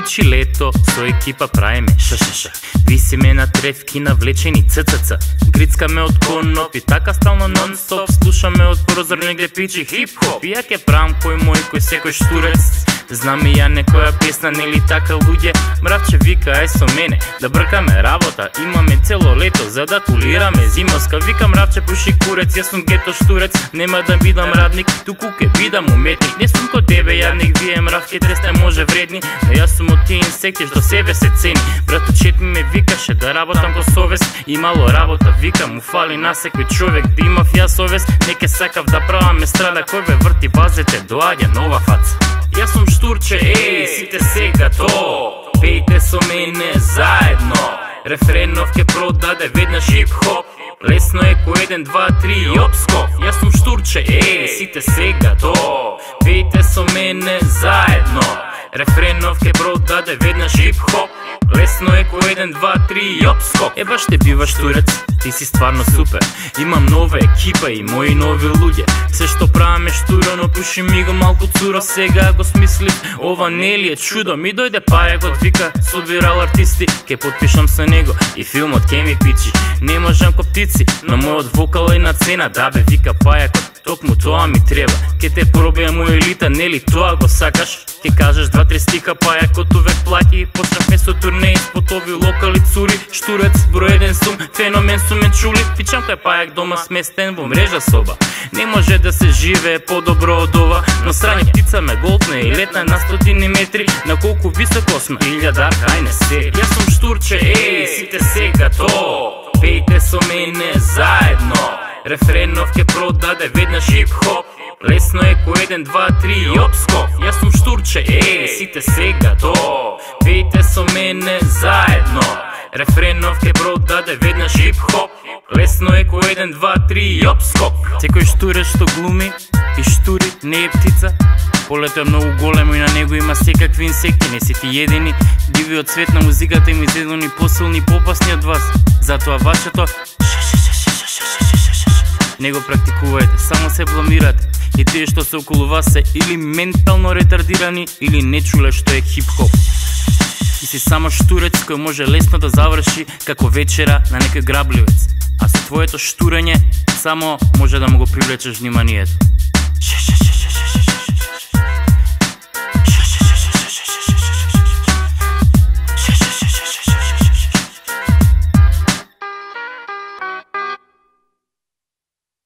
Пичи лето, со екипа правиме ш. Висиме на тревки навлечени ццц. Грицкаме од конопи, така стално нон-стоп. Слушаме од прозор негде пичи хип-хоп. И ја ке правам кој мој, кој секој штурец. Знам и ја некоја песна, нели така луѓе? Мравче вика, ај со мене, да бркаме работа. Имаме цело лето, за да кулираме зимоска. Вика мравче, пуши курец, јас сум гето штурец. Нема да бидам радник, туку ке бидам уметник. Не сум ко тебе јадник, вие мравке тресте може вредни. Но јас сум од тие инсекти што себе се цени. Братучет ми ме викаше да работам ко совест. И мало работа, вика, му фали на секој човек да имав ја совест. Неке сакав да правам страда, кој ве врти базете, доаѓа нова фаца. Јас сум штурче, еј, сите сега то. Пејте со мене заедно. Рефренов ке продаде веднаш хип-хоп. Лесно е ко 1, 2, 3 и обскоп. Јас сум штурче, еј, сите сега то. Пејте со мене заедно. Рефренов ке продаде веднаш хип-хоп. Лесно е ко 1, 2, 3 и обскоп. Еба ще биваш турец, ти си стварно супер. Имам нова екипа и мои нови луѓе. Се што праваме штурено, пуши ми го малку цуро. Сега го смислив, ова не ли е чудо? Ми дојде пајакот, вика, собирал артисти. Ке подпишам со него и филмот ке ми пичи. Не можам ко птици, но мојот вокал е на цена. Да бе, вика пајакот, токму тоа ми треба. Ке те пробијам у елита, нели тоа го сакаш? Ке кажеш 2-3 стиха, пајакот увек плати. Почнавме со турне испод ови локали цури. Штурец, број 1 сум, феномен сум ме чули. Пичам кај пајак дома сместен во мрежа соба. Не може да се живее по-добро од ова. Но срање птица ме голтне и летна на 100 метри. На колку високо сме, 1000, ај не се. Јас сум штурче, еј, сите сега то. Пејте со мене заедно. Рефренов ке продаде веднаш хип-хоп. Лесно е ко 1, 2, 3 и обскоп. Јас сум штурче, еј, сите сега то. Пејте со мене заедно. Рефренов ке продаде веднаш хип-хоп. Лесно е ко 1, 2, 3 и обскоп. Секој штурец што глуми и штури не е птица. Полето е многу големо и на него има секакви инсекти. Не си ти едини, дивиот свет на музиката има изедени посилни и попасни од вас. Затоа вашето не го практикувајте, само се бламирате. И тие што се околу вас се или ментално ретардирани, или не чуле што е хип-хоп. И си само штурец кој може лесно да заврши како вечера на некој грабливец. А со твоето штурење само може да му го привлечеш вниманието.